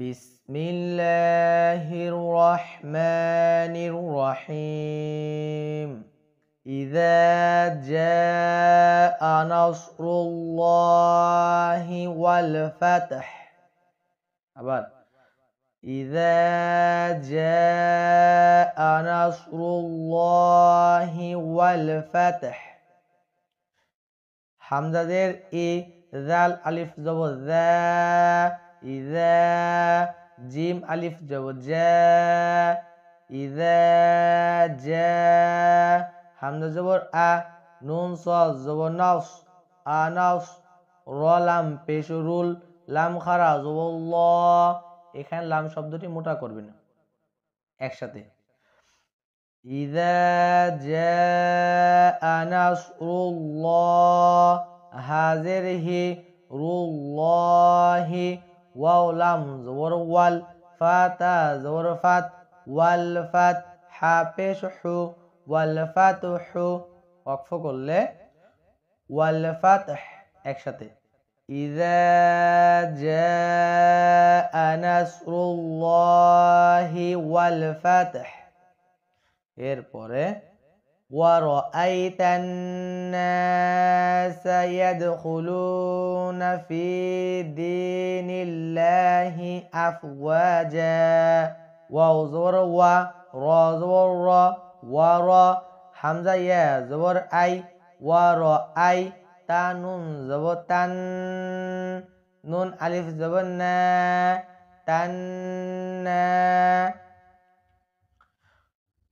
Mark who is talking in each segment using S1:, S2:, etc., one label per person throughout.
S1: বিসমিল্লাহির রহমানির রহিম ইযা জাআ নাসরুল্লাহি ওয়াল ফাতহ। আবার ইযা জাআ নাসরুল্লাহি ওয়াল ফাতহ। হামজাদের ই জাল আলিফ জবর যা, ইযা, জিম আলিফ জবর যা, ইযা যা, হামজা জবর আ, নুন সদ জবর নাস, আনাস, র লাম পেশ রুল, লাম খারা জবর ল। এখানে লাম শব্দটি মোটা করবে না, একসাথে। ইযা জাআ নাসরুল্লাহ, হাজের হি, রুল্লাহি, ওয়াও লাম জবর ওয়াল, ফাতা জবর ফাত, ওয়াল ফাত, হা পেশ হু, ওয়াল ফাতহু, ওয়াকফ করলে ওয়াল ফাতহ, একসাথে। ইযা জাআ নাসরুল্লাহি ওয়াল ফাতহ। এরপরে ওয়ারাআইতান নাসা ইয়াদখুলুনা ফি দীনিল্লাহি আফওয়াজা, ওয়াও জবর ওয়া, র জবর র, ওয়ারা, হামজা ইয়া জবর আই, ওয়ারাআই, তা নুন জবর তান, নুন আলিফ জবর না, তান্না,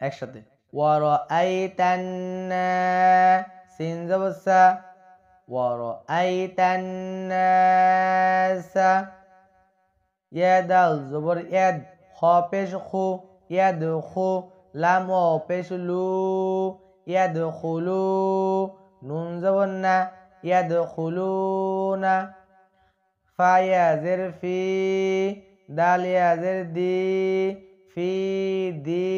S1: একসাথে। ওয়ারাআইতান সিন জবর সা, ওয়ারাআইতান নাসা, ইয়া দাল জবর ইয়াদ, খ পেশ খু, ইয়াদখু, লাম ওয়াও পেশ লু, ইয়াদখুলু, নুন জবর না, ইয়াদখুলুনা, ফা ইয়া জের ফি, দাল ইয়া জের দি, ফি দি,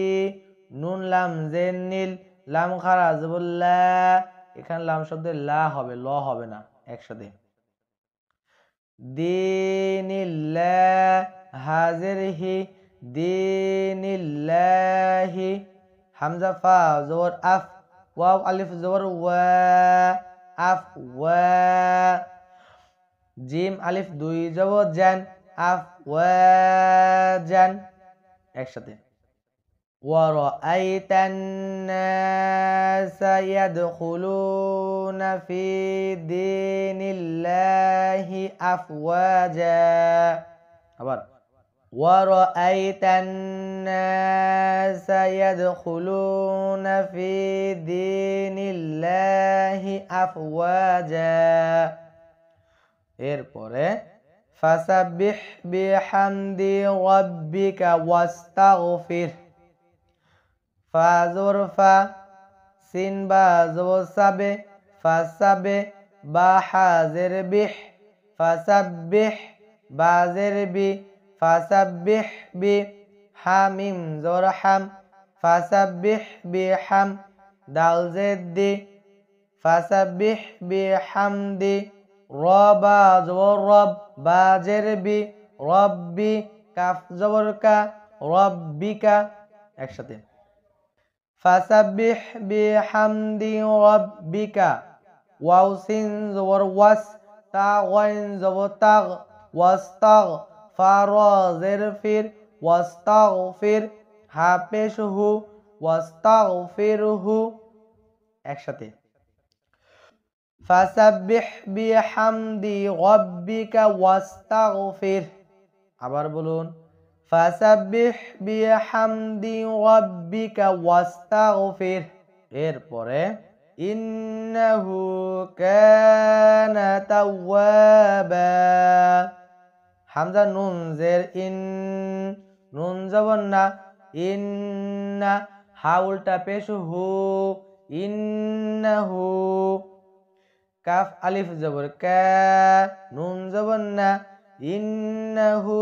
S1: নুন লাম জের নীল, লাম খারা জবর লা, এখানে লাম শব্দের লা হবে, ল হবে না, একসাথে। দীনিল্লাহ, হাজের হি, দীনিল্লাহি, হামজা ফা জবর আফ, ওয়াও আলিফ জবর ওয়া, আফ ওয়া, জিম আলিফ দুই জবর জান, আফ ওয়া জান, একসাথে। ওয়ারাআইতান নাসা ইয়াদখুলুনা ফি দীনিল্লাহি আফওয়াজা। আবার ওয়ারাআইতান নাসা ইয়াদখুলুনা ফি দীনিল্লাহি আফওয়াজা। এরপরে ফাসাব্বিহ বিহামদি রাব্বিকা ওয়াস্তাগফির। ফা জবর ফা, সিন বা জবর সাবে, ফাসাবে, বা হাজের বিহ, ফাসাব্বিহ, বা জের বি, ফাসাব্বিহ বি, হামিম জবর হাম, ফাসাব্বিহ বিহাম, দাল জের দি, ফাসাব্বিহ বিহামদি, র বা জবর রব, বা জের বি, রব্বি, কাফ জবর কা, রব্বিকা, একসাথে। ফাসাব্বিহ বিহামদি রাব্বিকা, ওয়াও সিন জবর ওয়াস, তা গাইন জবর তাগ, ওয়াস্তাগ, ফা র জের ফির, ওয়াস্তাগফির, হা পেশ হু, ওয়াস্তাগফিরহু, একসাথে। ফাসাব্বিহ বিহামদি রাব্বিকা ওয়াস্তাগফির। আবার বলুন, ফাসাব্বিহ বিহামদি রাব্বিকা ওয়াস্তাগফির। এরপরে ইন্নাহু কানা তাওয়াবা, হামজা নুন জের ইন, নুন জবর না, ইন্না, হা উল্টা পেশ হু, ইন্নাহু, কাফ আলিফ জবর কা, নুন জবর না, ইন্নাহু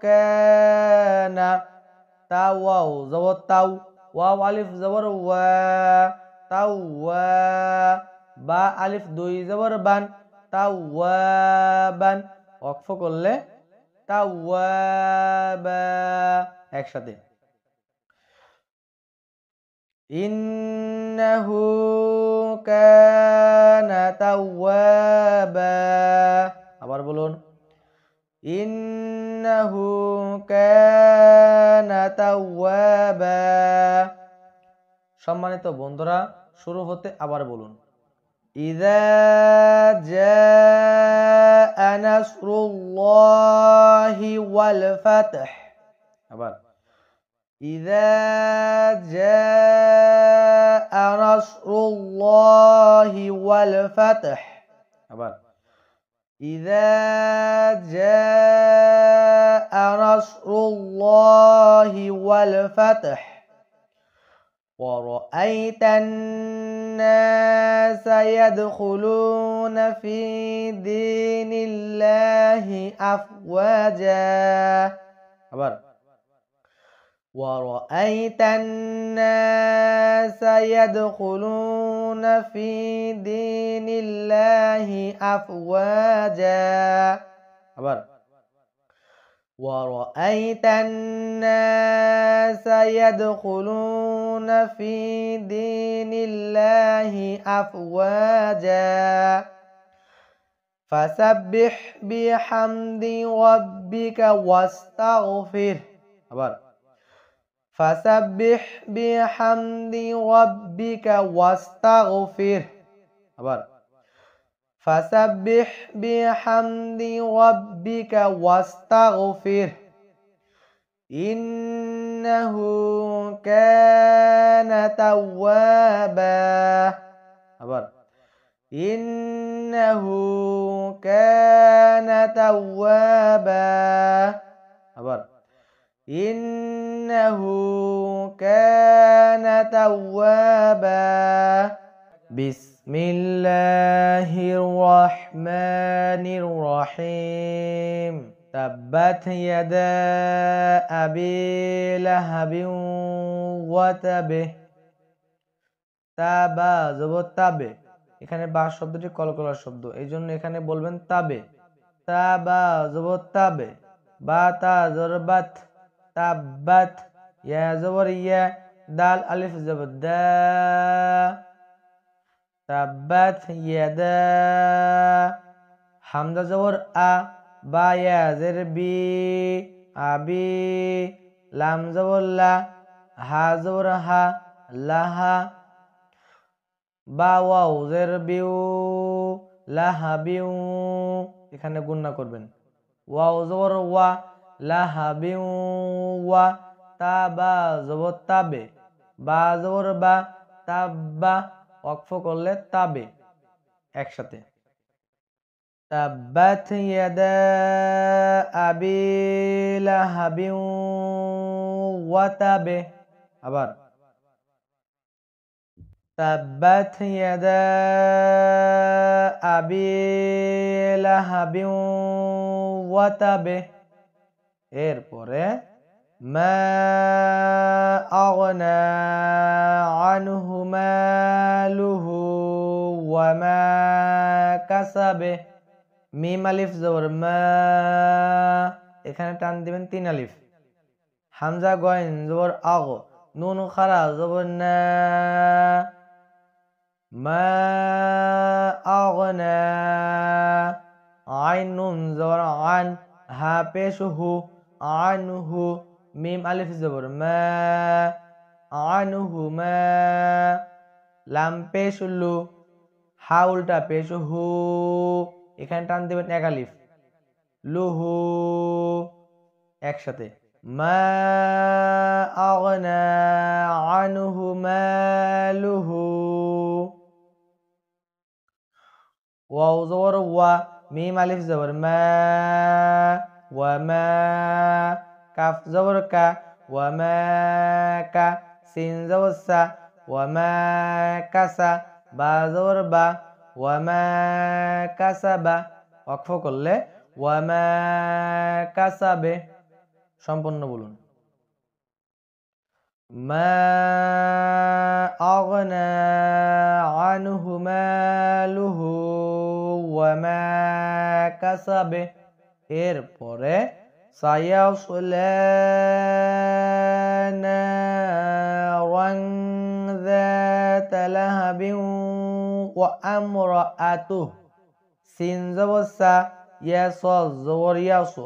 S1: কানা, তা ওয়াও জবর তাও, ওয়াও আলিফ জবর ওয়া, তাওয়া, বা আলিফ দুই জবর বান, তাওয়াবান, ওয়াকফ করলে তাওয়াবা একসাথে ইন্নাহু কানা তাওয়াবা আবার বলুন ইন্নাহু কানা তাওয়াবা সম্মানিত বন্ধুরা শুরু হতে আবার বলুন ইযা জাআ নাসরুল্লাহি ওয়াল ফাতহ আবার ইযা জাআ নাসরুল্লাহি ওয়াল ফাতহ আবার ইযা জাআ নাসরুল্লাহি ওয়াল ফাতহ ورأيت الناس يدخلون في دين الله أفواجا ورأيت الناس يدخلون في دين الله أفواجا ورأيت الناس يدخلون في دين الله أفواجا فسبح بحمد ربك واستغفر فسبح بحمد ربك واستغفر فسبح بحمد ربك واستغفر إنه كان توابا إنه كان توابا إنه كان توابا بسم الله الرحمن الرحيم تبت يدا أبي لهب وتب তাবা জবর তাবে এখানে বা শব্দটি কলকলার শব্দ এইজন্য এখানে বলবেন তাবে তাবা জবর তাবে বা তা জবর বাত তাবাত ইয়া জবর ইয়া দাল আলিফ জবর দা তাবাত ইয়াদা হামজা জবর আ বা ইয়া জের বি আবি লাম জবর লা হা জবর হা লাহা বা ওয়াও জের বিউ লাহা বিউ এখানে গুণনা করবেন ওয়াও জবর ওয়া লাহা বিউ ওয়া তাবা জবর তাবে বা জবর বা তাব্বা ওয়াকফ করলে তাবে একসাথে তাব্বাত ইয়াদা আবি লাহাবিন ওয়া তাবে আবার তাব্বাত ইয়াদা আবি লাহাবিন ওয়া তাবে এরপরে মা আগনা আনহু মালুহু ওয়া মা কাসাবে মিম আলিফ জবর মা এখানে টান দিবেন 3 আলিফ হামজা গয়েন জবর আগ নুন খারা জবর না মা আগনা আইন নুন জবর আন হা পেশ হু আনহু মিম আলিফ জবর মা আনহু মা লাম পেশ লু হা উল্টা পেশ হু এখানে টান দিবেন 1 আলিফ লুহু একসাথে মা আগনা আনহু মালুহু ওয়াও জবর ওয়া মিম আলিফ জবর মা ওয়া মা কাফ জবর কা ওয়া মা কা সিন জবর সা ওয়া মা কাসা বা জবর বা ওয়া মা কাসাবা ওয়াকফ করলে ওয়া মা কাসাবে সম্পূর্ণ বলুন মা আগনা আনহু মালুহু ওয়া মা কাসাবে এরপরে সায়াসলা নারান যাতা লাহাবিন ওয়া আমরাআতুহু সিন জবর সা ইয়া সদ জবর ইয়াসু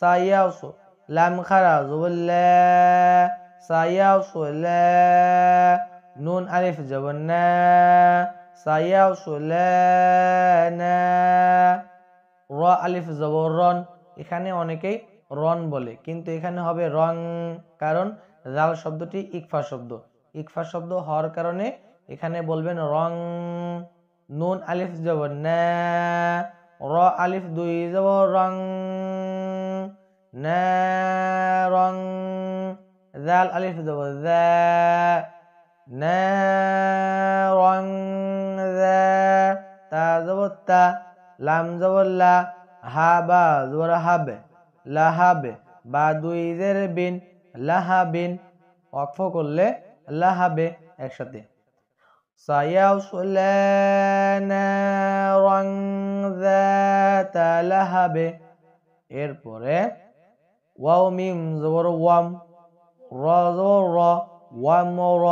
S1: সায়াসু লাম খারা জবর লা সায়াসলা নুন আলিফ জবর না সায়াসলানা র আলিফ জবর রন এখানে অনেকেই রন বলে কিন্তু এখানে হবে রং কারণ জাল শব্দটি ইকফা শব্দ হওয়ার কারণে এখানে বলবেন রং নুন আলিফ জবর না র আলিফ দুই জবর রং না রং জাল আলিফ জবর যা না রং যা তা জবর তা লাম জবর লা হা বা জবর হাবে লাহাবে বা দুই জের বিন লাহাবিন ওয়াকফ করলে লাহাবে একসাথে সায়াসলা নারান যাতা লাহাবে এরপরে ওয়াও মিম জবর ওয়াম র জবর র ওয়াম র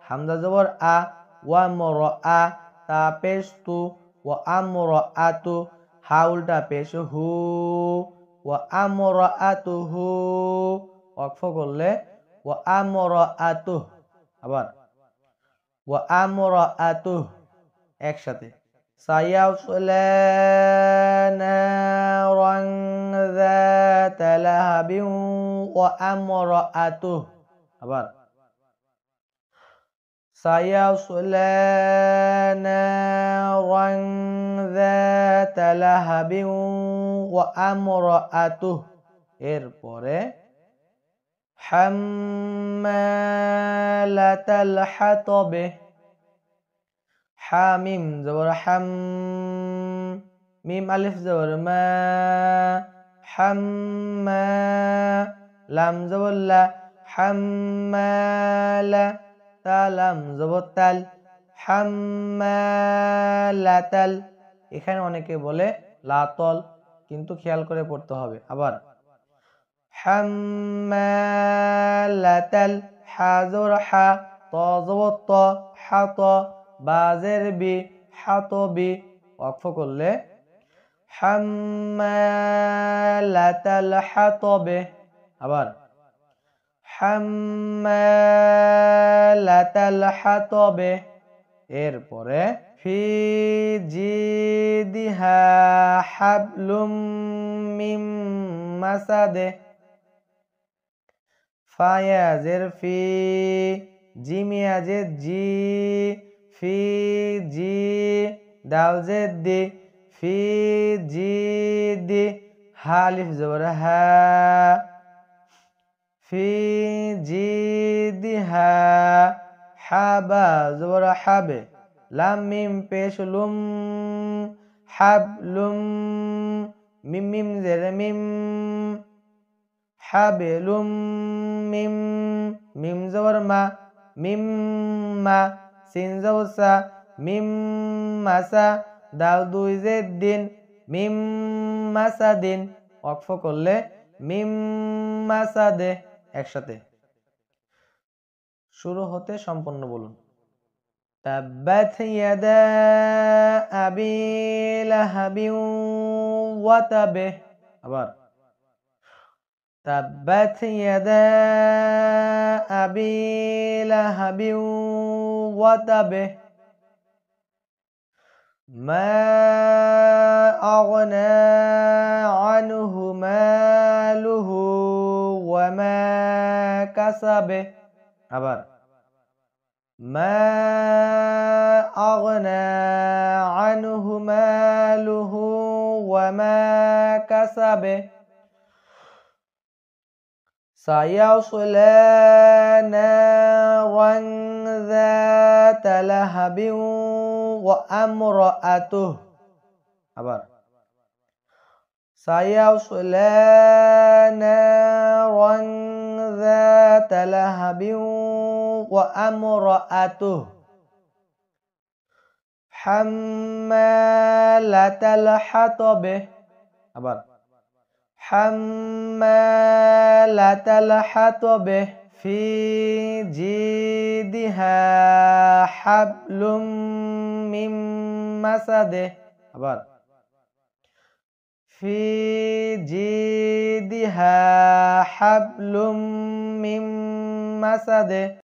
S1: হামজা জবর আ ওয়াম র আ তা পেশ তু ওয়া আমরাআতু হা উল্টা পেশ হু ওয়া আমরাআতুহু ওয়াকফ করলে ওয়া আমরাআতুহু আবার ওয়া আমরাআতুহু একসাথে সায়াসলা নারান যাতা লাহাবিন ওয়া আমরাআতুহু আবার সায়াসলা নারান যাতা লাহাবিন ওয়া আমরাআতুহু এরপরে হাম্মালাতাল হাতাবে হামিম জবর হাম মিম আলিফ জবর মা হাম্মা লাম জবর লা হাম্মালা তা লাম জবর তাল হাম্মালাতাল এখানে অনেকে বলে লাতল কিন্তু খেয়াল করে পড়তে হবে আবার হাম্মালাতাল হা জবর হা ত জবর ত হাত বা জের বি হাতবি ওয়াকফ করলে হাম্মালাতাল হাতবে আবার হাম্মালাতাল হাতবে এরপরে ফি জিদিহা হাবলুম মিম মাসাদে ফায়াজের ফি জিমিয়াজের জি ফি জি দাল জেদ দি ফি জি দি হা আলিফ জবর হা ফি জি দি হা হাবা জবর হাবে লাম মিম পেশ লুম হাবলুম মিম মিম জের মিম হাবলুম মিম মিম জবর মা মিম মা সিন জবর সা মিম মাসা দাল দুই জেদ দিন মিম মাসাদিন ওয়াকফ করলে মিম মাসাদে একসাথে শুরু হতে সম্পূর্ণ বলুন তাব্বাত ইয়াদা আবি লাহাবিন ওয়া তাব আবার তাব্বাত ইয়াদা আবি লাহাবিন ওয়া তাব মা আগনা আনহু মালুহু ওয়া মা কাসাব আবার মা আগনা আনহু মালুহু ওয়া মা কাসাব সায়াসলা নারান যাতা লাহাবিন ওয়া আমরাআতুহু আবার সায়াসলা নারান যাতা লাহাবিন ওয়া আমরাআতুহু হাম্মালাতাল হাতাবে আবার হাম্মালাতাল হাতবে ফি জিদিহা হাবলুম মিম মাসাদে আবার ফি জিদিহা হাবলুম মিম মাসাদে